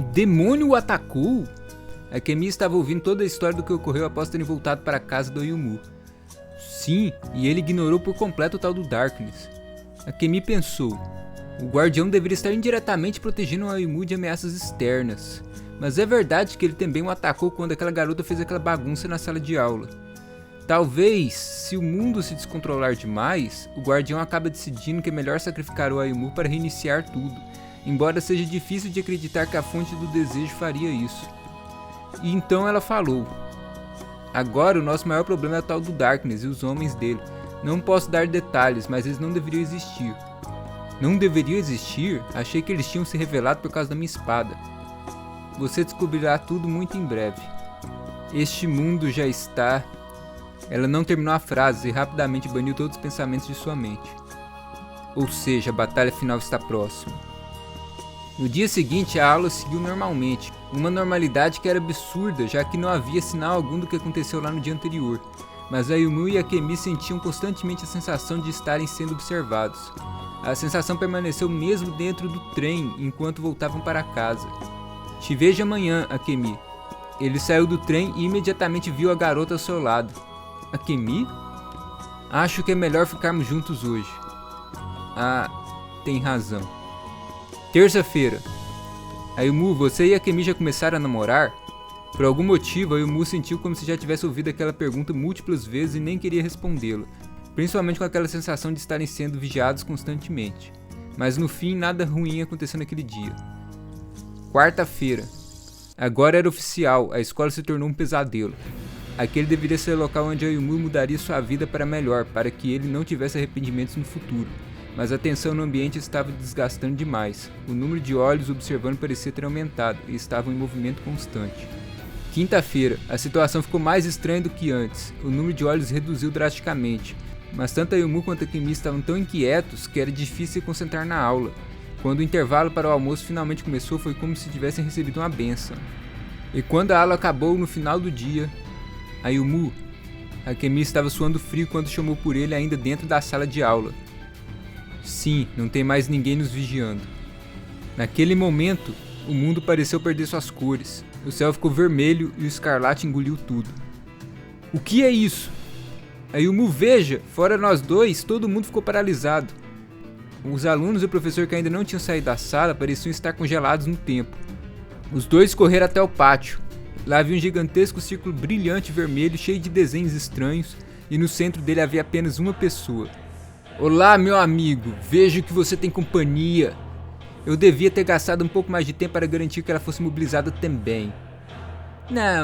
O demônio o atacou? Akemi estava ouvindo toda a história do que ocorreu após terem voltado para a casa do Ayumu. Sim, e ele ignorou por completo o tal do Darkness. Akemi pensou, o guardião deveria estar indiretamente protegendo o Ayumu de ameaças externas. Mas é verdade que ele também o atacou quando aquela garota fez aquela bagunça na sala de aula. Talvez, se o mundo se descontrolar demais, o guardião acaba decidindo que é melhor sacrificar o Ayumu para reiniciar tudo, embora seja difícil de acreditar que a fonte do desejo faria isso. E então ela falou, agora o nosso maior problema é o tal do Darkness e os homens dele. Não posso dar detalhes, mas eles não deveriam existir. Não deveriam existir? Achei que eles tinham se revelado por causa da minha espada. Você descobrirá tudo muito em breve. Este mundo já está... Ela não terminou a frase e rapidamente baniu todos os pensamentos de sua mente. Ou seja, a batalha final está próxima. No dia seguinte, a aula seguiu normalmente, uma normalidade que era absurda, já que não havia sinal algum do que aconteceu lá no dia anterior. Mas Ayumu e Akemi sentiam constantemente a sensação de estarem sendo observados. A sensação permaneceu mesmo dentro do trem enquanto voltavam para casa. Te vejo amanhã, Akemi. Ele saiu do trem e imediatamente viu a garota ao seu lado. Akemi? Acho que é melhor ficarmos juntos hoje. Ah, tem razão. Terça-feira. Ayumu, você e Akemi já começaram a namorar? Por algum motivo, Ayumu sentiu como se já tivesse ouvido aquela pergunta múltiplas vezes e nem queria respondê-la, principalmente com aquela sensação de estarem sendo vigiados constantemente. Mas no fim, nada ruim aconteceu naquele dia. Quarta-feira. Agora era oficial, a escola se tornou um pesadelo. Aquele deveria ser o local onde Ayumu mudaria sua vida para melhor, para que ele não tivesse arrependimentos no futuro. Mas a tensão no ambiente estava desgastando demais. O número de olhos observando parecia ter aumentado e estavam em movimento constante. Quinta-feira, a situação ficou mais estranha do que antes. O número de olhos reduziu drasticamente, mas tanto Ayumu quanto Akemi estavam tão inquietos que era difícil se concentrar na aula. Quando o intervalo para o almoço finalmente começou, foi como se tivessem recebido uma bênção. E quando a aula acabou no final do dia, Ayumu, Akemi estava suando frio quando chamou por ele ainda dentro da sala de aula. Sim, não tem mais ninguém nos vigiando. Naquele momento, o mundo pareceu perder suas cores. O céu ficou vermelho e o escarlate engoliu tudo. O que é isso? Ayumu, veja, fora nós dois, todo mundo ficou paralisado. Os alunos e o professor que ainda não tinham saído da sala pareciam estar congelados no tempo. Os dois correram até o pátio. Lá havia um gigantesco círculo brilhante vermelho cheio de desenhos estranhos e no centro dele havia apenas uma pessoa. Olá, meu amigo, vejo que você tem companhia. Eu devia ter gastado um pouco mais de tempo para garantir que ela fosse mobilizada também.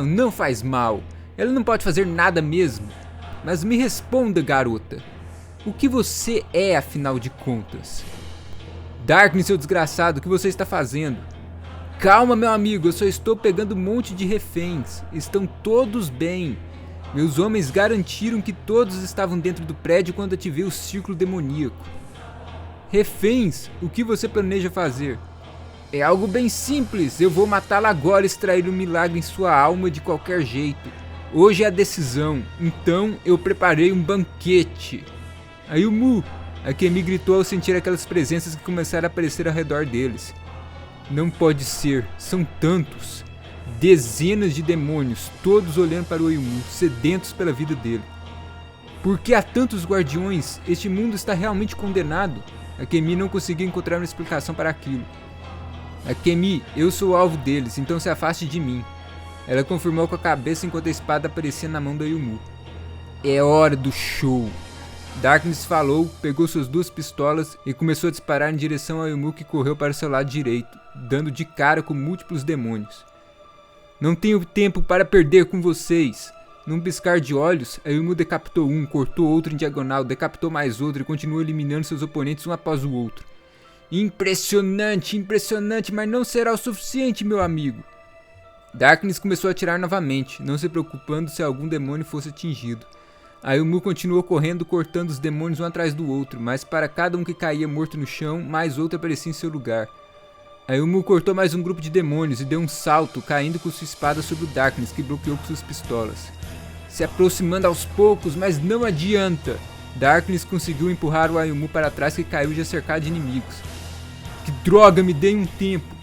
Não faz mal. Ela não pode fazer nada mesmo. Mas me responda, garota. O que você é, afinal de contas? Darkness, seu desgraçado, o que você está fazendo? Calma, meu amigo, eu só estou pegando um monte de reféns. Estão todos bem. Meus homens garantiram que todos estavam dentro do prédio quando ativei o círculo demoníaco. Reféns? O que você planeja fazer? É algo bem simples. Eu vou matá-la agora e extrair um milagre em sua alma de qualquer jeito. Hoje é a decisão. Então eu preparei um banquete. Ayumu! Akemi gritou ao sentir aquelas presenças que começaram a aparecer ao redor deles. Não pode ser, são tantos. Dezenas de demônios, todos olhando para o Ayumu, sedentos pela vida dele. Por que há tantos guardiões? Este mundo está realmente condenado? Akemi não conseguia encontrar uma explicação para aquilo. Akemi, eu sou o alvo deles, então se afaste de mim. Ela confirmou com a cabeça enquanto a espada aparecia na mão do Ayumu. É hora do show. Darkness falou, pegou suas duas pistolas e começou a disparar em direção ao Ayumu, que correu para seu lado direito, dando de cara com múltiplos demônios. Não tenho tempo para perder com vocês. Num piscar de olhos, Ayumu decapitou um, cortou outro em diagonal, decapitou mais outro e continuou eliminando seus oponentes um após o outro. Impressionante, impressionante, mas não será o suficiente, meu amigo. Darkness começou a atirar novamente, não se preocupando se algum demônio fosse atingido. Ayumu continuou correndo, cortando os demônios um atrás do outro, mas para cada um que caía morto no chão, mais outro aparecia em seu lugar. Ayumu cortou mais um grupo de demônios e deu um salto, caindo com sua espada sobre o Darkness, que bloqueou com suas pistolas. Se aproximando aos poucos, mas não adianta. Darkness conseguiu empurrar o Ayumu para trás, que caiu já cercado de inimigos. Que droga, me dei um tempo.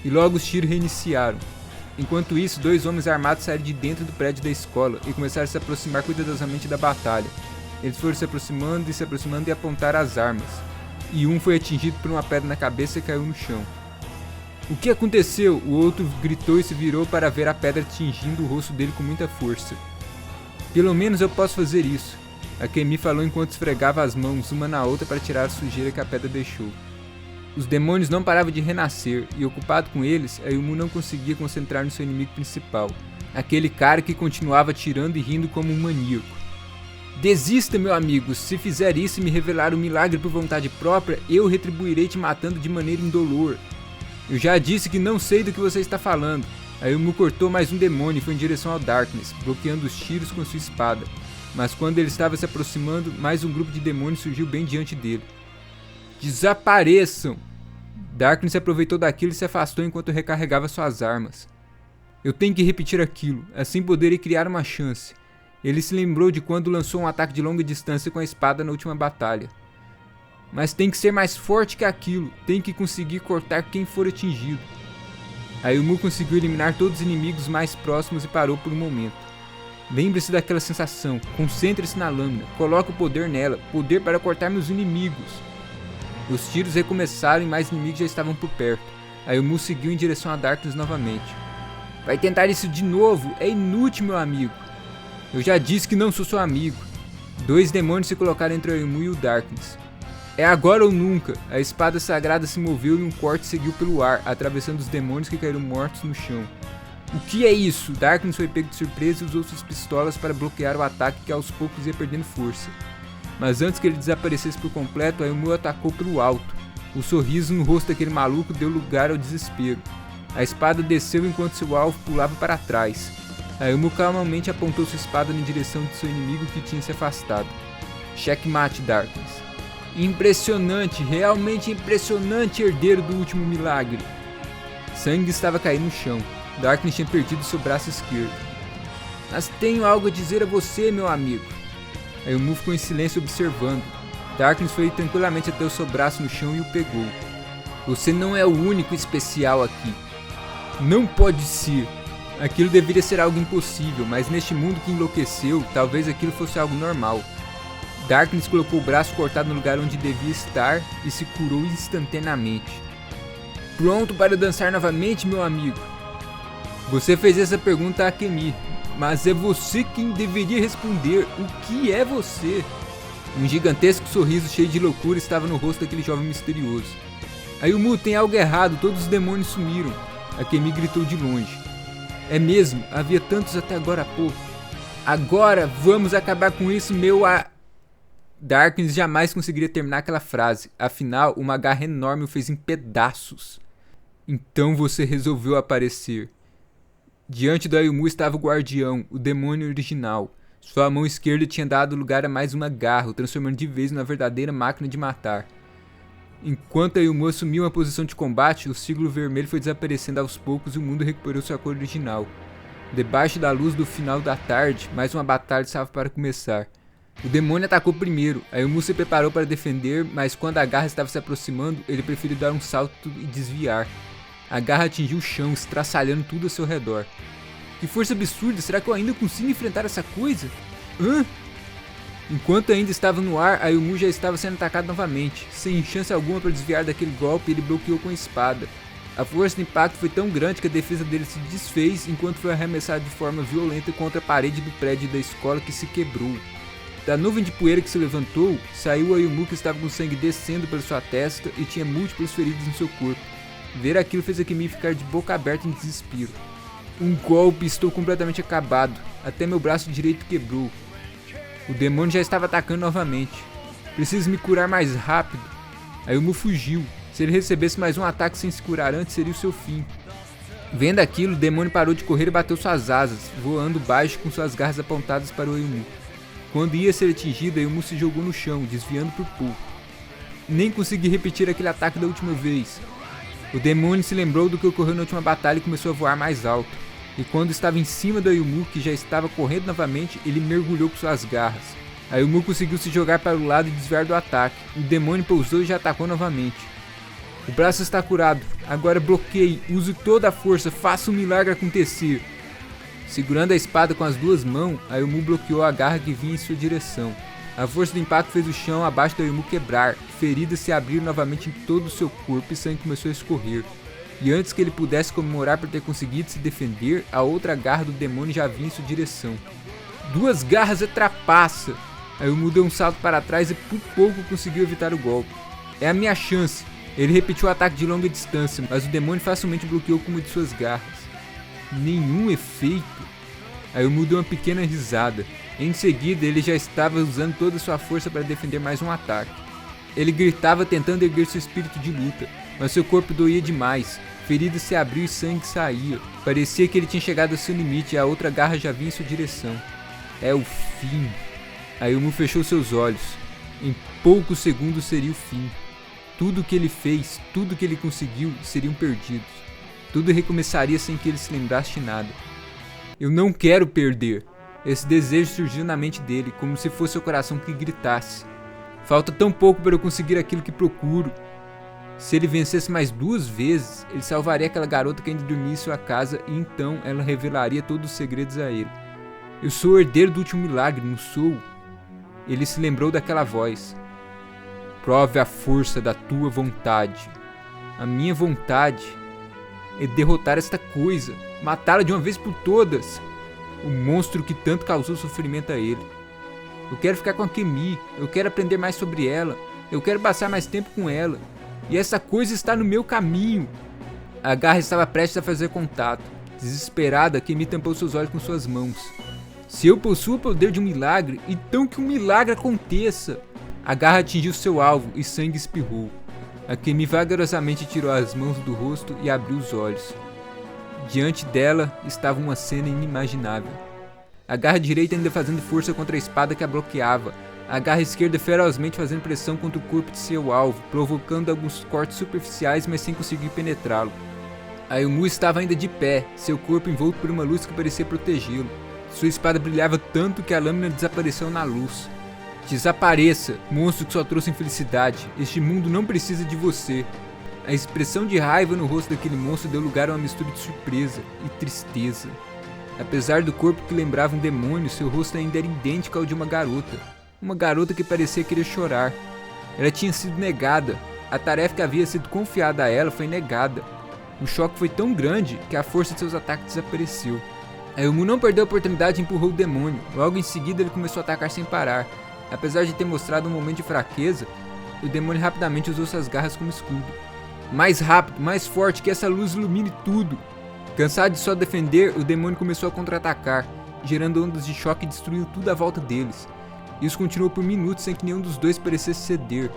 e logo os tiros reiniciaram. Enquanto isso, 2 homens armados saíram de dentro do prédio da escola e começaram a se aproximar cuidadosamente da batalha. Eles foram se aproximando e apontaram as armas. E um foi atingido por uma pedra na cabeça e caiu no chão. O que aconteceu? O outro gritou e se virou para ver a pedra atingindo o rosto dele com muita força. Pelo menos eu posso fazer isso, Akemi falou enquanto esfregava as mãos uma na outra para tirar a sujeira que a pedra deixou. Os demônios não paravam de renascer, e ocupado com eles, Ayumu não conseguia concentrar no seu inimigo principal, aquele cara que continuava atirando e rindo como um maníaco. Desista, meu amigo, se fizer isso e me revelar um milagre por vontade própria, eu retribuirei te matando de maneira indolor. Eu já disse que não sei do que você está falando. Ayumu cortou mais um demônio e foi em direção ao Darkness, bloqueando os tiros com sua espada. Mas quando ele estava se aproximando, mais um grupo de demônios surgiu bem diante dele. Desapareçam! Darkness se aproveitou daquilo e se afastou enquanto recarregava suas armas. Eu tenho que repetir aquilo, assim poderei criar uma chance. Ele se lembrou de quando lançou um ataque de longa distância com a espada na última batalha. Mas tem que ser mais forte que aquilo, tem que conseguir cortar quem for atingido. Ayumu conseguiu eliminar todos os inimigos mais próximos e parou por um momento. Lembre-se daquela sensação, concentre-se na lâmina, coloque o poder nela, poder para cortar meus inimigos. Os tiros recomeçaram e mais inimigos já estavam por perto. Ayumu seguiu em direção a Darkness novamente. Vai tentar isso de novo, é inútil, meu amigo. Eu já disse que não sou seu amigo. 2 demônios se colocaram entre o Ayumu e o Darkness. É agora ou nunca. A espada sagrada se moveu e um corte seguiu pelo ar, atravessando os demônios que caíram mortos no chão. O que é isso? Darkness foi pego de surpresa e usou suas pistolas para bloquear o ataque que aos poucos ia perdendo força. Mas antes que ele desaparecesse por completo, Ayumu atacou pelo alto. O sorriso no rosto daquele maluco deu lugar ao desespero. A espada desceu enquanto seu alvo pulava para trás. Ayumu calmamente apontou sua espada na direção de seu inimigo que tinha se afastado. Checkmate, Darkness. Impressionante, realmente impressionante, herdeiro do último milagre. Sangue estava caindo no chão. Darkness tinha perdido seu braço esquerdo. Mas tenho algo a dizer a você, meu amigo. Ayumu ficou em silêncio observando. Darkness foi tranquilamente até o seu braço no chão e o pegou. Você não é o único especial aqui. Não pode ser. Aquilo deveria ser algo impossível, mas neste mundo que enlouqueceu, talvez aquilo fosse algo normal. Darkness colocou o braço cortado no lugar onde devia estar e se curou instantaneamente. Pronto para dançar novamente, meu amigo? Você fez essa pergunta a Akemi, mas é você quem deveria responder. O que é você? Um gigantesco sorriso cheio de loucura estava no rosto daquele jovem misterioso. Ayumu, tem algo errado, todos os demônios sumiram. Akemi gritou de longe. É mesmo, havia tantos até agora há pouco. Agora vamos acabar com isso, meu a... Darkness jamais conseguiria terminar aquela frase, afinal uma garra enorme o fez em pedaços. Então você resolveu aparecer. Diante do Ayumu estava o guardião, o demônio original. Sua mão esquerda tinha dado lugar a mais uma garra, o transformando de vez numa verdadeira máquina de matar. Enquanto Ayumu assumiu uma posição de combate, o círculo vermelho foi desaparecendo aos poucos e o mundo recuperou sua cor original. Debaixo da luz do final da tarde, mais uma batalha estava para começar. O demônio atacou primeiro, Ayumu se preparou para defender, mas quando a garra estava se aproximando, ele preferiu dar um salto e desviar. A garra atingiu o chão, estraçalhando tudo ao seu redor. Que força absurda, será que eu ainda consigo enfrentar essa coisa? Hã? Enquanto ainda estava no ar, Ayumu já estava sendo atacado novamente. Sem chance alguma para desviar daquele golpe, ele bloqueou com a espada. A força do impacto foi tão grande que a defesa dele se desfez enquanto foi arremessado de forma violenta contra a parede do prédio da escola que se quebrou. Da nuvem de poeira que se levantou, saiu o Ayumu que estava com sangue descendo pela sua testa e tinha múltiplas feridas no seu corpo. Ver aquilo fez Akemi ficar de boca aberta em desespero. Um golpe, estou completamente acabado. Até meu braço direito quebrou. O demônio já estava atacando novamente. Preciso me curar mais rápido. Ayumu fugiu. Se ele recebesse mais um ataque sem se curar antes, seria o seu fim. Vendo aquilo, o demônio parou de correr e bateu suas asas, voando baixo com suas garras apontadas para o Ayumu. Quando ia ser atingido, Ayumu se jogou no chão, desviando por pouco. Nem consegui repetir aquele ataque da última vez. O demônio se lembrou do que ocorreu na última batalha e começou a voar mais alto. E quando estava em cima do Ayumu, que já estava correndo novamente, ele mergulhou com suas garras. Ayumu conseguiu se jogar para o lado e desviar do ataque. O demônio pousou e já atacou novamente. O braço está curado. Agora bloqueie. Use toda a força. Faça um milagre acontecer. Segurando a espada com as duas mãos, Ayumu bloqueou a garra que vinha em sua direção. A força do impacto fez o chão abaixo de Ayumu quebrar. Feridas se abriram novamente em todo o seu corpo e sangue começou a escorrer. E antes que ele pudesse comemorar por ter conseguido se defender, a outra garra do demônio já vinha em sua direção. Duas garras é trapaça! Ayumu deu um salto para trás e por pouco conseguiu evitar o golpe. É a minha chance! Ele repetiu o ataque de longa distância, mas o demônio facilmente bloqueou com uma de suas garras. Nenhum efeito. Ayumu deu uma pequena risada. Em seguida, ele já estava usando toda a sua força para defender mais um ataque. Ele gritava tentando erguer seu espírito de luta, mas seu corpo doía demais. Ferida se abriu e sangue saía. Parecia que ele tinha chegado ao seu limite e a outra garra já vinha em sua direção. É o fim. Ayumu fechou seus olhos. Em poucos segundos seria o fim. Tudo o que ele fez, tudo o que ele conseguiu, seriam perdidos. Tudo recomeçaria sem que ele se lembrasse de nada. Eu não quero perder. Esse desejo surgiu na mente dele, como se fosse o coração que gritasse. Falta tão pouco para eu conseguir aquilo que procuro. Se ele vencesse mais 2 vezes, ele salvaria aquela garota que ainda dormia em sua casa e então ela revelaria todos os segredos a ele. Eu sou o herdeiro do último milagre, não sou? Ele se lembrou daquela voz. Prove a força da tua vontade. A minha vontade é derrotar esta coisa, matá-la de uma vez por todas. O monstro que tanto causou sofrimento a ele. Eu quero ficar com a Kemi, eu quero aprender mais sobre ela, eu quero passar mais tempo com ela. E essa coisa está no meu caminho. A garra estava prestes a fazer contato. Desesperada, Kemi tampou seus olhos com suas mãos. Se eu possuo o poder de um milagre, então que um milagre aconteça. A garra atingiu seu alvo e sangue espirrou. A Kemi vagarosamente tirou as mãos do rosto e abriu os olhos. Diante dela estava uma cena inimaginável. A garra direita ainda fazendo força contra a espada que a bloqueava. A garra esquerda ferozmente fazendo pressão contra o corpo de seu alvo, provocando alguns cortes superficiais, mas sem conseguir penetrá-lo. Ayumu estava ainda de pé, seu corpo envolto por uma luz que parecia protegê-lo. Sua espada brilhava tanto que a lâmina desapareceu na luz. Desapareça, monstro que só trouxe infelicidade. Este mundo não precisa de você. A expressão de raiva no rosto daquele monstro deu lugar a uma mistura de surpresa e tristeza. Apesar do corpo que lembrava um demônio, seu rosto ainda era idêntico ao de uma garota. Uma garota que parecia querer chorar. Ela tinha sido negada. A tarefa que havia sido confiada a ela foi negada. O choque foi tão grande que a força de seus ataques desapareceu. Ayumu não perdeu a oportunidade e empurrou o demônio. Logo em seguida ele começou a atacar sem parar. Apesar de ter mostrado um momento de fraqueza, o demônio rapidamente usou suas garras como escudo. Mais rápido, mais forte, que essa luz ilumine tudo. Cansado de só defender, o demônio começou a contra-atacar, gerando ondas de choque e destruindo tudo à volta deles. Isso continuou por minutos sem que nenhum dos dois parecesse ceder.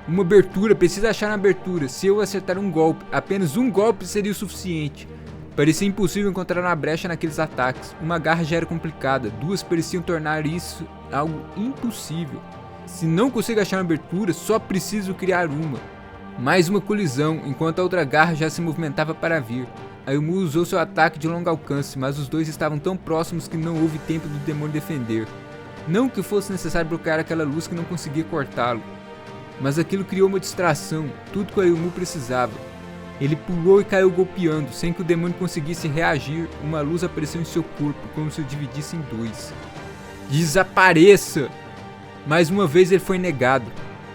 Uma abertura, precisa achar uma abertura. Se eu acertar um golpe, apenas um golpe seria o suficiente. Parecia impossível encontrar uma brecha naqueles ataques. Uma garra já era complicada, 2 pareciam tornar isso algo impossível. Se não consigo achar uma abertura, só preciso criar uma. Mais uma colisão, enquanto a outra garra já se movimentava para vir. Ayumu usou seu ataque de longo alcance, mas os dois estavam tão próximos que não houve tempo do demônio defender. Não que fosse necessário bloquear aquela luz que não conseguia cortá-lo. Mas aquilo criou uma distração, tudo que o Ayumu precisava. Ele pulou e caiu golpeando, sem que o demônio conseguisse reagir. Uma luz apareceu em seu corpo, como se o dividisse em 2. Desapareça! Mais uma vez ele foi negado.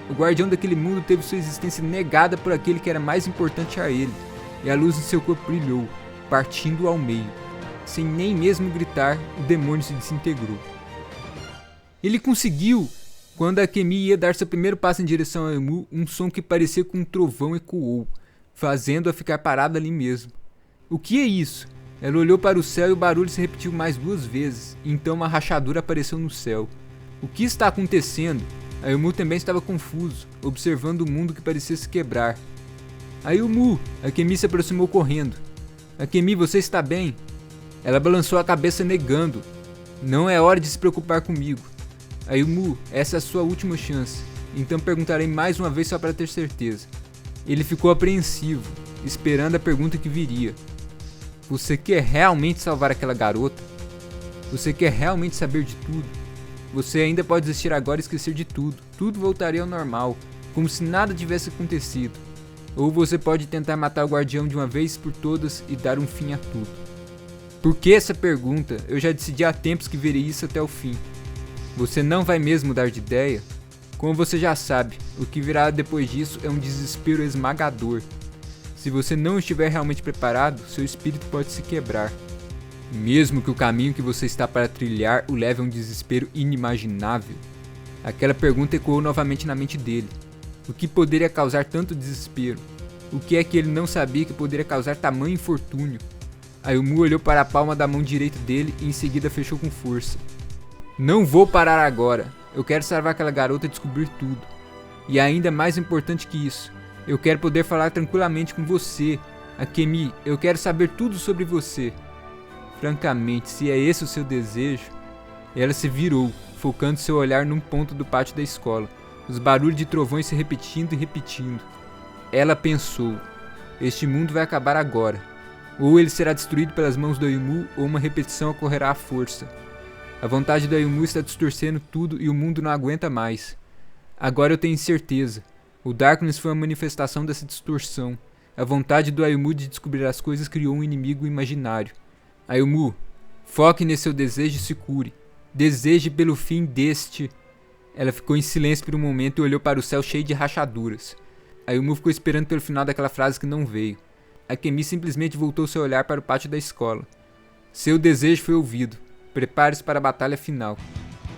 O guardião daquele mundo teve sua existência negada por aquele que era mais importante a ele. E a luz em seu corpo brilhou, partindo ao meio. Sem nem mesmo gritar, o demônio se desintegrou. Ele conseguiu! Quando a Kemi ia dar seu primeiro passo em direção a Ayumu, um som que parecia com um trovão ecoou, fazendo-a ficar parada ali mesmo. O que é isso? Ela olhou para o céu e o barulho se repetiu mais 2 vezes, e então uma rachadura apareceu no céu. O que está acontecendo? Ayumu também estava confuso, observando o mundo que parecia se quebrar. Ayumu! A Kemi se aproximou correndo. Kemi, você está bem? Ela balançou a cabeça negando. Não é hora de se preocupar comigo. Ayumu, essa é a sua última chance. Então perguntarei mais uma vez só para ter certeza. Ele ficou apreensivo, esperando a pergunta que viria. Você quer realmente salvar aquela garota? Você quer realmente saber de tudo? Você ainda pode desistir agora e esquecer de tudo. Tudo voltaria ao normal, como se nada tivesse acontecido. ou você pode tentar matar o guardião de uma vez por todas e dar um fim a tudo. Por que essa pergunta? Eu já decidi há tempos que verei isso até o fim. Você não vai mesmo mudar de ideia? Como você já sabe, o que virá depois disso é um desespero esmagador. Se você não estiver realmente preparado, seu espírito pode se quebrar. Mesmo que o caminho que você está para trilhar o leve a um desespero inimaginável. Aquela pergunta ecoou novamente na mente dele. O que poderia causar tanto desespero? O que é que ele não sabia que poderia causar tamanho infortúnio? Ayumu olhou para a palma da mão direita dele e em seguida fechou com força. Não vou parar agora. Eu quero salvar aquela garota e descobrir tudo. E ainda mais importante que isso, eu quero poder falar tranquilamente com você. Akemi, eu quero saber tudo sobre você. Francamente, se é esse o seu desejo... Ela se virou, focando seu olhar num ponto do pátio da escola. Os barulhos de trovões se repetindo e repetindo. Ela pensou, este mundo vai acabar agora. Ou ele será destruído pelas mãos do Ayumu, ou uma repetição ocorrerá à força. A vontade do Ayumu está distorcendo tudo e o mundo não aguenta mais. Agora eu tenho certeza. O Darkness foi uma manifestação dessa distorção. A vontade do Ayumu de descobrir as coisas criou um inimigo imaginário. Ayumu, foque nesse seu desejo e se cure. Deseje pelo fim deste... Ela ficou em silêncio por um momento e olhou para o céu cheio de rachaduras. Ayumu ficou esperando pelo final daquela frase que não veio. Akemi simplesmente voltou seu olhar para o pátio da escola. Seu desejo foi ouvido. Prepare-se para a batalha final.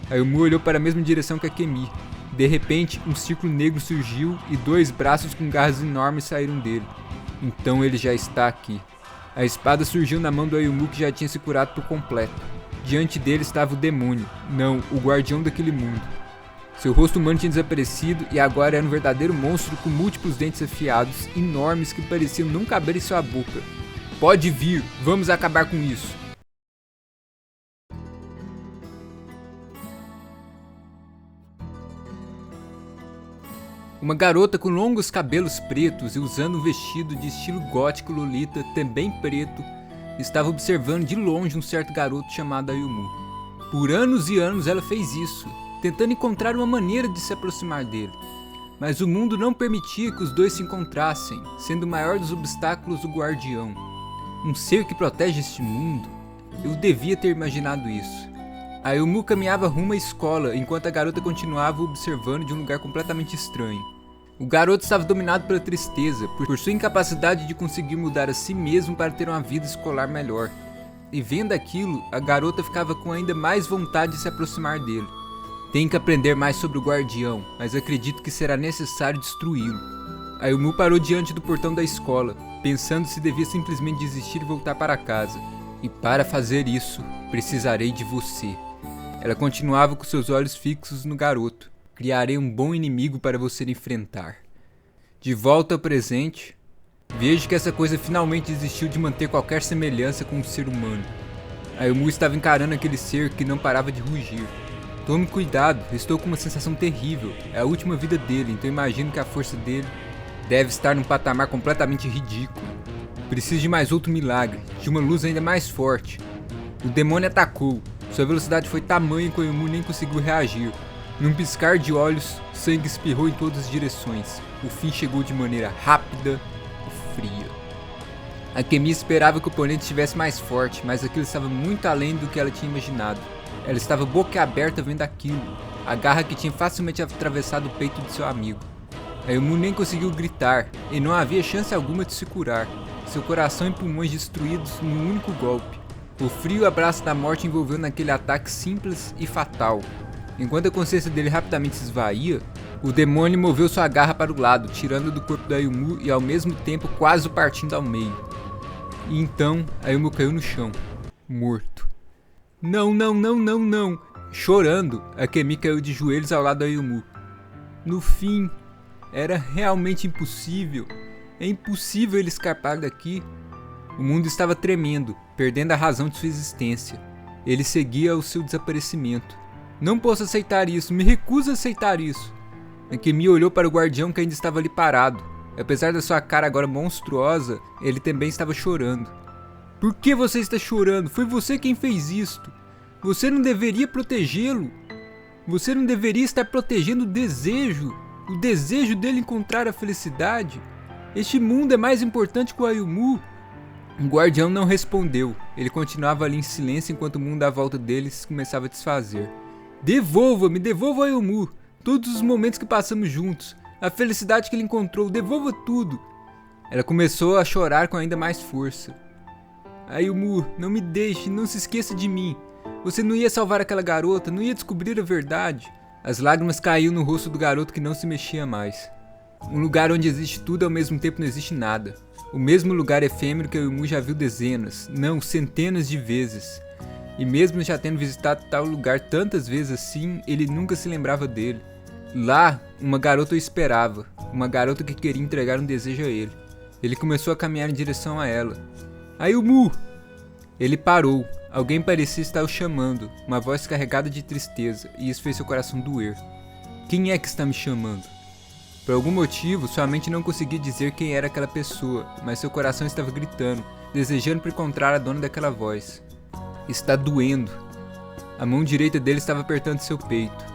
Ayumu olhou para a mesma direção que Akemi. De repente, um círculo negro surgiu e 2 braços com garras enormes saíram dele. Então ele já está aqui. A espada surgiu na mão do Ayumu que já tinha se curado por completo. Diante dele estava o demônio, não, o guardião daquele mundo. Seu rosto humano tinha desaparecido e agora era um verdadeiro monstro com múltiplos dentes afiados, enormes que pareciam não caber em sua boca. Pode vir, vamos acabar com isso. Uma garota com longos cabelos pretos e usando um vestido de estilo gótico lolita, também preto, estava observando de longe um certo garoto chamado Ayumu. Por anos e anos ela fez isso, tentando encontrar uma maneira de se aproximar dele. Mas o mundo não permitia que os dois se encontrassem, sendo o maior dos obstáculos o guardião. Um ser que protege este mundo? Eu devia ter imaginado isso. Ayumu caminhava rumo à escola, enquanto a garota continuava observando de um lugar completamente estranho. O garoto estava dominado pela tristeza, por sua incapacidade de conseguir mudar a si mesmo para ter uma vida escolar melhor. E vendo aquilo, a garota ficava com ainda mais vontade de se aproximar dele. Tenho que aprender mais sobre o guardião, mas acredito que será necessário destruí-lo. Ayumu parou diante do portão da escola, pensando se devia simplesmente desistir e voltar para casa. E para fazer isso, precisarei de você. Ela continuava com seus olhos fixos no garoto. Criarei um bom inimigo para você enfrentar. De volta ao presente, vejo que essa coisa finalmente desistiu de manter qualquer semelhança com um ser humano. Ayumu estava encarando aquele ser que não parava de rugir. Tome cuidado, estou com uma sensação terrível. É a última vida dele, então imagino que a força dele deve estar num patamar completamente ridículo. Preciso de mais outro milagre, de uma luz ainda mais forte. O demônio atacou. Sua velocidade foi tamanha que Ayumu nem conseguiu reagir. Num piscar de olhos, sangue espirrou em todas as direções. O fim chegou de maneira rápida e fria. Akemi esperava que o oponente estivesse mais forte, mas aquilo estava muito além do que ela tinha imaginado. Ela estava boquiaberta vendo aquilo, a garra que tinha facilmente atravessado o peito de seu amigo. Ayumu nem conseguiu gritar, e não havia chance alguma de se curar. Seu coração e pulmões destruídos num único golpe. O frio abraço da morte envolveu naquele ataque simples e fatal. Enquanto a consciência dele rapidamente se esvaía, o demônio moveu sua garra para o lado, tirando do corpo da Ayumu e ao mesmo tempo quase o partindo ao meio. E então, Ayumu caiu no chão, morto. Não, não, não, não, não! Chorando, Akemi caiu de joelhos ao lado da Ayumu. No fim, era realmente impossível. É impossível ele escapar daqui. O mundo estava tremendo, perdendo a razão de sua existência. Ele seguia ao seu desaparecimento. Não posso aceitar isso, me recuso a aceitar isso. Akemi olhou para o guardião que ainda estava ali parado. Apesar da sua cara agora monstruosa, ele também estava chorando. Por que você está chorando? Foi você quem fez isto. Você não deveria protegê-lo. Você não deveria estar protegendo o desejo dele encontrar a felicidade. Este mundo é mais importante que o Ayumu. O guardião não respondeu. Ele continuava ali em silêncio enquanto o mundo à volta deles começava a desfazer. Devolva-me, devolva o Ayumu. Todos os momentos que passamos juntos. A felicidade que ele encontrou, devolva tudo. Ela começou a chorar com ainda mais força. Ayumu, não me deixe, não se esqueça de mim. Você não ia salvar aquela garota, não ia descobrir a verdade. As lágrimas caíam no rosto do garoto que não se mexia mais. Um lugar onde existe tudo e ao mesmo tempo não existe nada. O mesmo lugar efêmero que Ayumu já viu dezenas, não, centenas de vezes. E mesmo já tendo visitado tal lugar tantas vezes assim, ele nunca se lembrava dele. Lá, uma garota o esperava, uma garota que queria entregar um desejo a ele. Ele começou a caminhar em direção a ela. Ayumu! Ele parou. Alguém parecia estar o chamando, uma voz carregada de tristeza, e isso fez seu coração doer. Quem é que está me chamando? Por algum motivo, sua mente não conseguia dizer quem era aquela pessoa, mas seu coração estava gritando, desejando por encontrar a dona daquela voz. Está doendo. A mão direita dele estava apertando seu peito.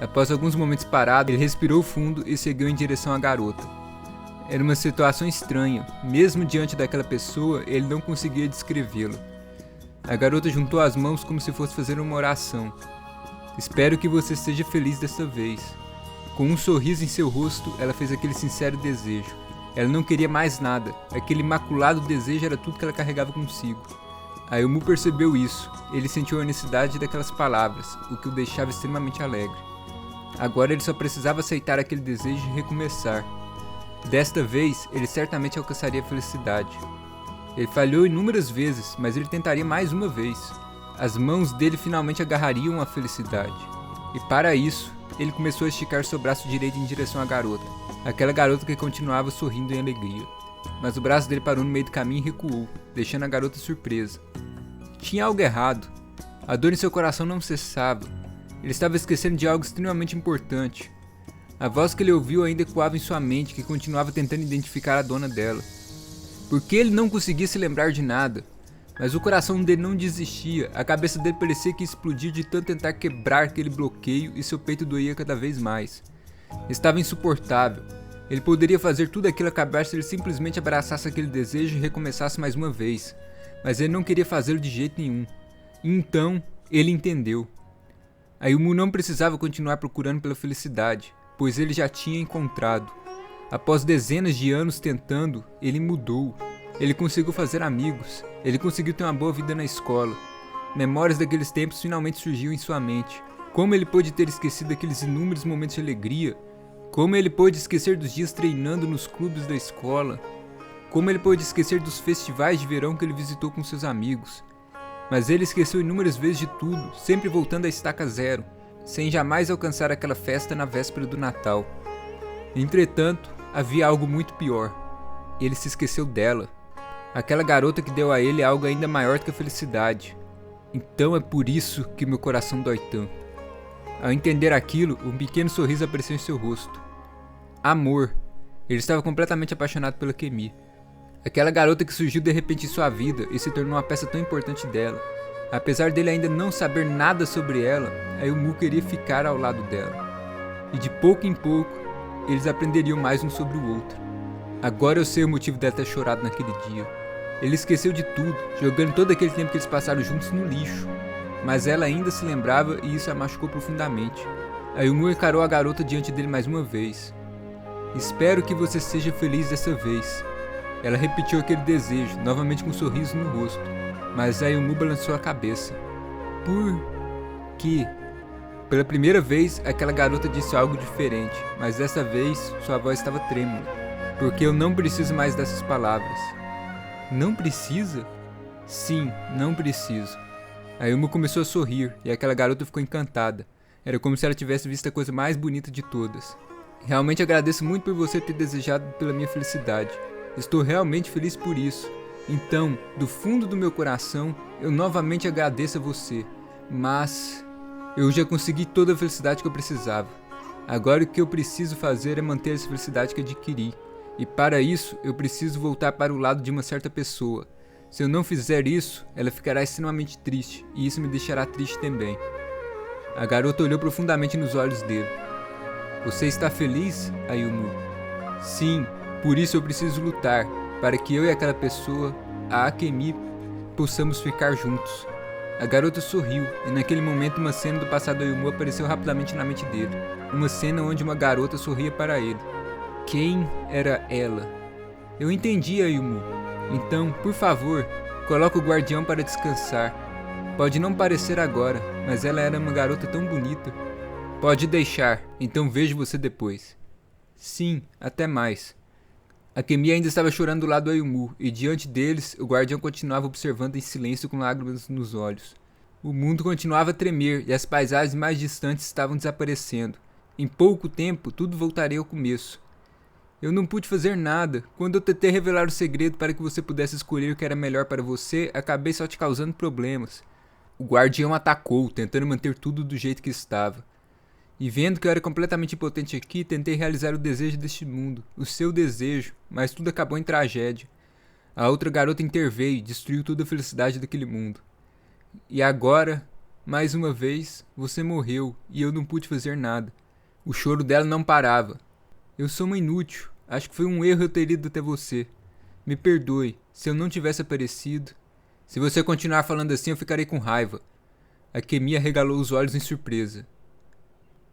Após alguns momentos parado, ele respirou fundo e seguiu em direção à garota. Era uma situação estranha. Mesmo diante daquela pessoa, ele não conseguia descrevê-la. A garota juntou as mãos como se fosse fazer uma oração. Espero que você seja feliz desta vez. Com um sorriso em seu rosto, ela fez aquele sincero desejo. Ela não queria mais nada. Aquele imaculado desejo era tudo que ela carregava consigo. Ayumu percebeu isso. Ele sentiu a necessidade daquelas palavras, o que o deixava extremamente alegre. Agora ele só precisava aceitar aquele desejo e recomeçar. Desta vez, ele certamente alcançaria a felicidade. Ele falhou inúmeras vezes, mas ele tentaria mais uma vez. As mãos dele finalmente agarrariam a felicidade. E para isso, ele começou a esticar seu braço direito em direção à garota. Aquela garota que continuava sorrindo em alegria. Mas o braço dele parou no meio do caminho e recuou, deixando a garota surpresa. Tinha algo errado. A dor em seu coração não cessava. Ele estava esquecendo de algo extremamente importante. A voz que ele ouviu ainda ecoava em sua mente, que continuava tentando identificar a dona dela. Porque ele não conseguia se lembrar de nada. Mas o coração dele não desistia, a cabeça dele parecia que ia explodir de tanto tentar quebrar aquele bloqueio e seu peito doía cada vez mais. Estava insuportável. Ele poderia fazer tudo aquilo acabar se ele simplesmente abraçasse aquele desejo e recomeçasse mais uma vez. Mas ele não queria fazê-lo de jeito nenhum. E então, ele entendeu. Ayumu não precisava continuar procurando pela felicidade, pois ele já tinha encontrado. Após dezenas de anos tentando, ele mudou. Ele conseguiu fazer amigos. Ele conseguiu ter uma boa vida na escola. Memórias daqueles tempos finalmente surgiam em sua mente. Como ele pôde ter esquecido aqueles inúmeros momentos de alegria? Como ele pôde esquecer dos dias treinando nos clubes da escola? Como ele pôde esquecer dos festivais de verão que ele visitou com seus amigos? Mas ele esqueceu inúmeras vezes de tudo, sempre voltando à estaca zero, sem jamais alcançar aquela festa na véspera do Natal. Entretanto, havia algo muito pior. Ele se esqueceu dela. Aquela garota que deu a ele algo ainda maior do que a felicidade. Então é por isso que meu coração dói tanto. Ao entender aquilo, um pequeno sorriso apareceu em seu rosto. Amor. Ele estava completamente apaixonado pela Kemi. Aquela garota que surgiu de repente em sua vida e se tornou uma peça tão importante dela. Apesar dele ainda não saber nada sobre ela, Ayumu queria ficar ao lado dela. E de pouco em pouco, eles aprenderiam mais um sobre o outro. Agora eu sei o motivo dela ter chorado naquele dia. Ele esqueceu de tudo, jogando todo aquele tempo que eles passaram juntos no lixo. Mas ela ainda se lembrava e isso a machucou profundamente. Ayumu encarou a garota diante dele mais uma vez. Espero que você seja feliz dessa vez. Ela repetiu aquele desejo, novamente com um sorriso no rosto. Mas Ayumu balançou a cabeça. Por quê? Pela primeira vez, aquela garota disse algo diferente, mas dessa vez, sua voz estava trêmula. Porque eu não preciso mais dessas palavras. Não precisa? Sim, não preciso. Ayumu começou a sorrir, e aquela garota ficou encantada. Era como se ela tivesse visto a coisa mais bonita de todas. Realmente agradeço muito por você ter desejado pela minha felicidade. Estou realmente feliz por isso. Então, do fundo do meu coração, eu novamente agradeço a você. Mas eu já consegui toda a felicidade que eu precisava. Agora o que eu preciso fazer é manter essa felicidade que adquiri. E para isso, eu preciso voltar para o lado de uma certa pessoa. Se eu não fizer isso, ela ficará extremamente triste, e isso me deixará triste também. A garota olhou profundamente nos olhos dele. Você está feliz, Ayumu? Sim, Por isso eu preciso lutar, para que eu e aquela pessoa, a Akemi, possamos ficar juntos. A garota sorriu, e naquele momento uma cena do passado do Ayumu apareceu rapidamente na mente dele. Uma cena onde uma garota sorria para ele. Quem era ela? Eu entendi, Ayumu. Então, por favor, coloque o guardião para descansar. Pode não parecer agora, mas ela era uma garota tão bonita. Pode deixar, então vejo você depois. Sim, até mais. Akemi ainda estava chorando do lado do Ayumu, e diante deles, o guardião continuava observando em silêncio com lágrimas nos olhos. O mundo continuava a tremer, e as paisagens mais distantes estavam desaparecendo. Em pouco tempo, tudo voltaria ao começo. Eu não pude fazer nada. Quando eu tentei revelar o segredo para que você pudesse escolher o que era melhor para você, acabei só te causando problemas. O guardião atacou, tentando manter tudo do jeito que estava. E vendo que eu era completamente impotente aqui, tentei realizar o desejo deste mundo, o seu desejo, mas tudo acabou em tragédia. A outra garota interveio e destruiu toda a felicidade daquele mundo. E agora, mais uma vez, você morreu e eu não pude fazer nada. O choro dela não parava. Eu sou uma inútil, acho que foi um erro eu ter ido até você. Me perdoe, se eu não tivesse aparecido. Se você continuar falando assim, eu ficarei com raiva. Akemi arregalou os olhos em surpresa.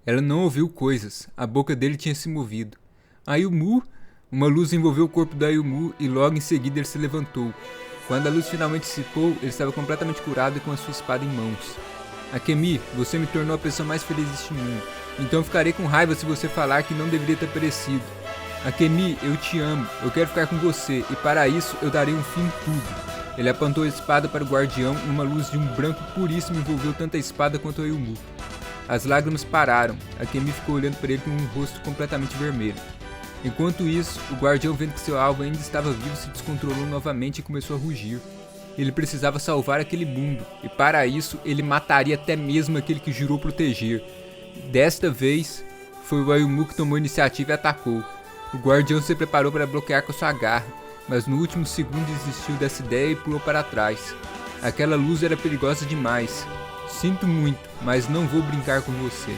Ela não ouviu coisas, a boca dele tinha se movido. Ayumu? Uma luz envolveu o corpo do Ayumu e logo em seguida ele se levantou. Quando a luz finalmente dissipou, ele estava completamente curado e com a sua espada em mãos. Akemi, você me tornou a pessoa mais feliz deste mundo. Então ficarei com raiva se você falar que não deveria ter aparecido. Akemi, eu te amo, eu quero ficar com você e para isso eu darei um fim em tudo. Ele apontou a espada para o guardião e uma luz de um branco puríssimo envolveu tanto a espada quanto o Ayumu. As lágrimas pararam, Akemi ficou olhando para ele com um rosto completamente vermelho. Enquanto isso, o guardião, vendo que seu alvo ainda estava vivo, se descontrolou novamente e começou a rugir. Ele precisava salvar aquele mundo, e para isso ele mataria até mesmo aquele que jurou proteger. Desta vez, foi o Ayumu que tomou a iniciativa e atacou. O guardião se preparou para bloquear com sua garra, mas no último segundo desistiu dessa ideia e pulou para trás. Aquela luz era perigosa demais. Sinto muito, mas não vou brincar com você.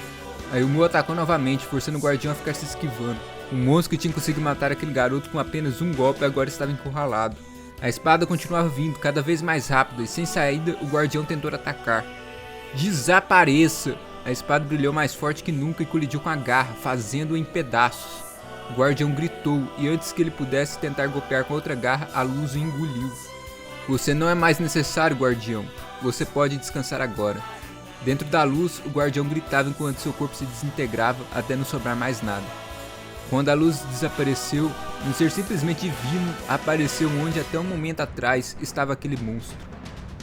Ayumu atacou novamente, forçando o guardião a ficar se esquivando. O monstro que tinha conseguido matar aquele garoto com apenas um golpe agora estava encurralado. A espada continuava vindo, cada vez mais rápida, e sem saída, o guardião tentou atacar. Desapareça! A espada brilhou mais forte que nunca e colidiu com a garra, fazendo-o em pedaços. O guardião gritou, e antes que ele pudesse tentar golpear com outra garra, a luz o engoliu. Você não é mais necessário, guardião. Você pode descansar agora. Dentro da luz, o guardião gritava enquanto seu corpo se desintegrava até não sobrar mais nada. Quando a luz desapareceu, um ser simplesmente divino apareceu onde até um momento atrás estava aquele monstro.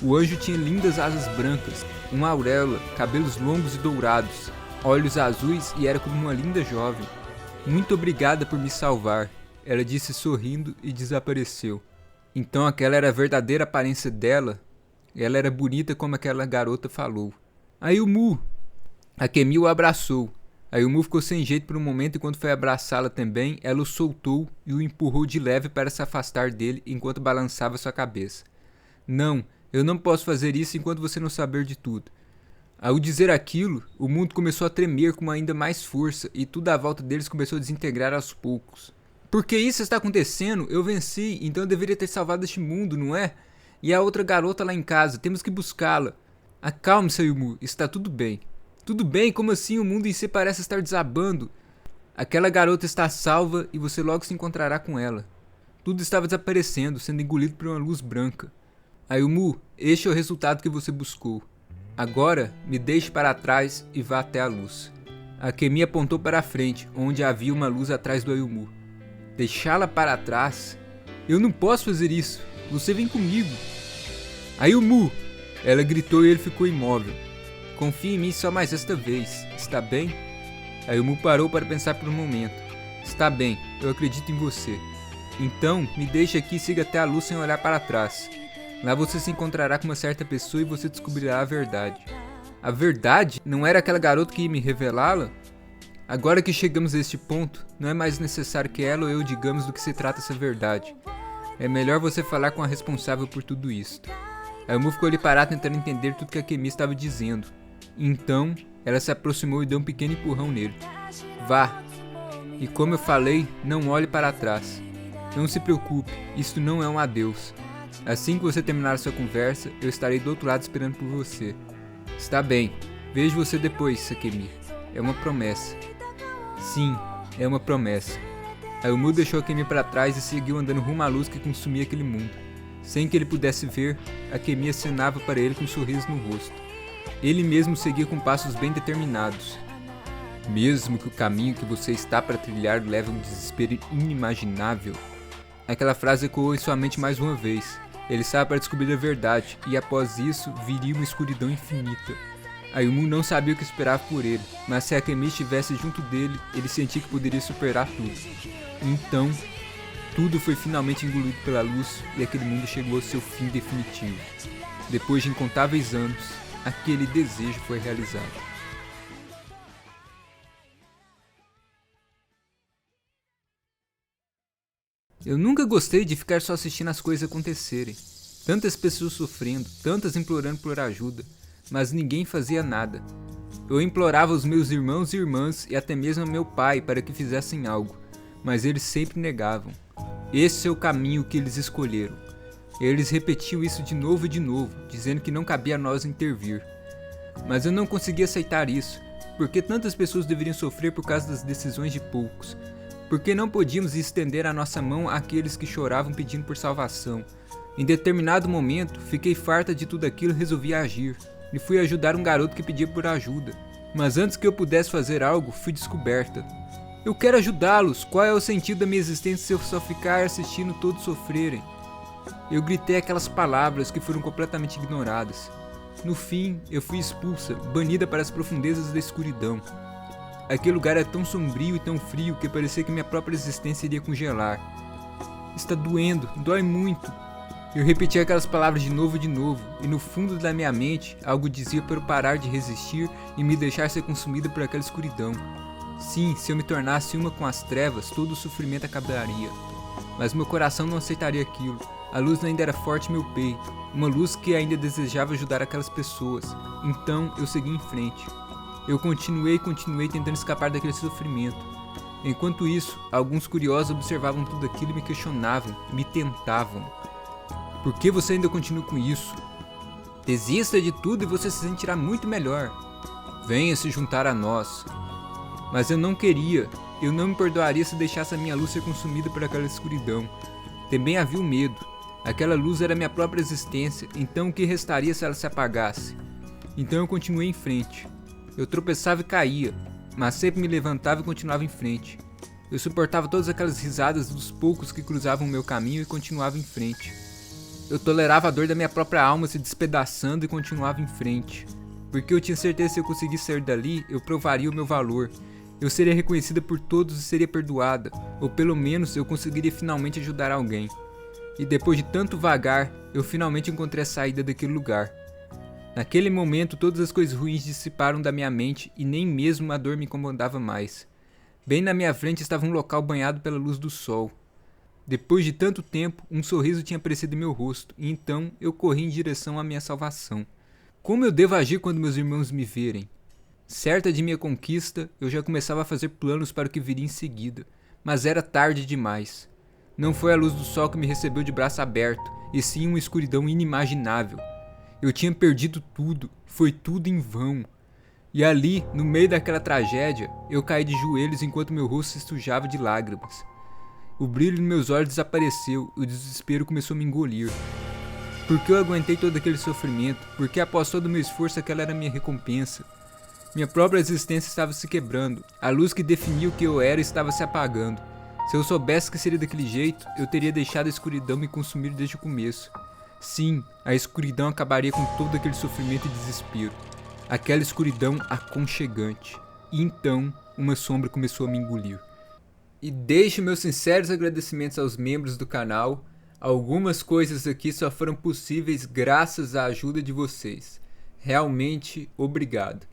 O anjo tinha lindas asas brancas, uma auréola, cabelos longos e dourados, olhos azuis e era como uma linda jovem. Muito obrigada por me salvar, ela disse sorrindo e desapareceu. Então aquela era a verdadeira aparência dela? Ela era bonita como aquela garota falou. Ayumu! Akemi o abraçou. Ayumu ficou sem jeito por um momento e quando foi abraçá-la também, ela o soltou e o empurrou de leve para se afastar dele enquanto balançava sua cabeça. Não, eu não posso fazer isso enquanto você não saber de tudo. Ao dizer aquilo, o mundo começou a tremer com ainda mais força e tudo à volta deles começou a desintegrar aos poucos. Por que isso está acontecendo? Eu venci, então eu deveria ter salvado este mundo, não é? E a outra garota lá em casa, temos que buscá-la. Acalme-se, Ayumu, está tudo bem. Tudo bem? Como assim? O mundo em si parece estar desabando. Aquela garota está salva e você logo se encontrará com ela. Tudo estava desaparecendo, sendo engolido por uma luz branca. Ayumu, este é o resultado que você buscou. Agora, me deixe para trás e vá até a luz. Akemi apontou para a frente, onde havia uma luz atrás do Ayumu. Deixá-la para trás? Eu não posso fazer isso. Você vem comigo. Ayumu! Ela gritou e ele ficou imóvel. Confie em mim só mais esta vez, está bem? Ayumu parou para pensar por um momento. Está bem, eu acredito em você. Então, me deixe aqui e siga até a luz sem olhar para trás. Lá você se encontrará com uma certa pessoa e você descobrirá a verdade. A verdade? Não era aquela garota que ia me revelá-la? Agora que chegamos a este ponto, não é mais necessário que ela ou eu digamos do que se trata essa verdade. É melhor você falar com a responsável por tudo isto. Ayumu ficou ali parado tentando entender tudo que Akemi estava dizendo. Então, ela se aproximou e deu um pequeno empurrão nele. Vá. E como eu falei, não olhe para trás. Não se preocupe, isto não é um adeus. Assim que você terminar a sua conversa, eu estarei do outro lado esperando por você. Está bem, vejo você depois, Sakemi. É uma promessa. Sim, é uma promessa. Ayumu deixou Akemi para trás e seguiu andando rumo à luz que consumia aquele mundo. Sem que ele pudesse ver, Akemi acenava para ele com um sorriso no rosto. Ele mesmo seguia com passos bem determinados. Mesmo que o caminho que você está para trilhar leve a um desespero inimaginável. Aquela frase ecoou em sua mente mais uma vez. Ele estava para descobrir a verdade, e após isso, viria uma escuridão infinita. Ayumu não sabia o que esperava por ele, mas se Akemi estivesse junto dele, ele sentia que poderia superar tudo. Então, tudo foi finalmente engolido pela luz e aquele mundo chegou ao seu fim definitivo. Depois de incontáveis anos, aquele desejo foi realizado. Eu nunca gostei de ficar só assistindo as coisas acontecerem. Tantas pessoas sofrendo, tantas implorando por ajuda, mas ninguém fazia nada. Eu implorava aos meus irmãos e irmãs e até mesmo ao meu pai para que fizessem algo, mas eles sempre negavam. Esse é o caminho que eles escolheram. Eles repetiam isso de novo e de novo, dizendo que não cabia a nós intervir. Mas eu não conseguia aceitar isso, porque tantas pessoas deveriam sofrer por causa das decisões de poucos. Porque não podíamos estender a nossa mão àqueles que choravam pedindo por salvação. Em determinado momento, fiquei farta de tudo aquilo e resolvi agir. E fui ajudar um garoto que pedia por ajuda. Mas antes que eu pudesse fazer algo, fui descoberta. Eu quero ajudá-los, qual é o sentido da minha existência se eu só ficar assistindo todos sofrerem? Eu gritei aquelas palavras que foram completamente ignoradas. No fim, eu fui expulsa, banida para as profundezas da escuridão. Aquele lugar era tão sombrio e tão frio que parecia que minha própria existência iria congelar. Está doendo, dói muito. Eu repetia aquelas palavras de novo, e no fundo da minha mente, algo dizia para eu parar de resistir e me deixar ser consumida por aquela escuridão. Sim, se eu me tornasse uma com as trevas, todo o sofrimento acabaria. Mas meu coração não aceitaria aquilo. A luz ainda era forte em meu peito, uma luz que ainda desejava ajudar aquelas pessoas. Então eu segui em frente. Eu continuei tentando escapar daquele sofrimento. Enquanto isso, alguns curiosos observavam tudo aquilo e me questionavam, me tentavam. Por que você ainda continua com isso? Desista de tudo e você se sentirá muito melhor. Venha se juntar a nós. Mas eu não queria, eu não me perdoaria se deixasse a minha luz ser consumida por aquela escuridão. Também havia o medo. Aquela luz era minha própria existência, então o que restaria se ela se apagasse? Então eu continuei em frente. Eu tropeçava e caía, mas sempre me levantava e continuava em frente. Eu suportava todas aquelas risadas dos poucos que cruzavam o meu caminho e continuava em frente. Eu tolerava a dor da minha própria alma se despedaçando e continuava em frente. Porque eu tinha certeza que se eu conseguisse sair dali, eu provaria o meu valor. Eu seria reconhecida por todos e seria perdoada, ou pelo menos eu conseguiria finalmente ajudar alguém. E depois de tanto vagar, eu finalmente encontrei a saída daquele lugar. Naquele momento, todas as coisas ruins dissiparam da minha mente e nem mesmo a dor me incomodava mais. Bem na minha frente estava um local banhado pela luz do sol. Depois de tanto tempo, um sorriso tinha aparecido em meu rosto, e então eu corri em direção à minha salvação. Como eu devo agir quando meus irmãos me verem? Certa de minha conquista, eu já começava a fazer planos para o que viria em seguida, mas era tarde demais. Não foi a luz do sol que me recebeu de braço aberto, e sim uma escuridão inimaginável. Eu tinha perdido tudo, foi tudo em vão. E ali, no meio daquela tragédia, eu caí de joelhos enquanto meu rosto se sujava de lágrimas. O brilho nos meus olhos desapareceu e o desespero começou a me engolir. Por que eu aguentei todo aquele sofrimento? Porque após todo o meu esforço aquela era a minha recompensa. Minha própria existência estava se quebrando, a luz que definia o que eu era estava se apagando. Se eu soubesse que seria daquele jeito, eu teria deixado a escuridão me consumir desde o começo. Sim, a escuridão acabaria com todo aquele sofrimento e desespero. Aquela escuridão aconchegante. E então, uma sombra começou a me engolir. E deixo meus sinceros agradecimentos aos membros do canal. Algumas coisas aqui só foram possíveis graças à ajuda de vocês. Realmente, obrigado.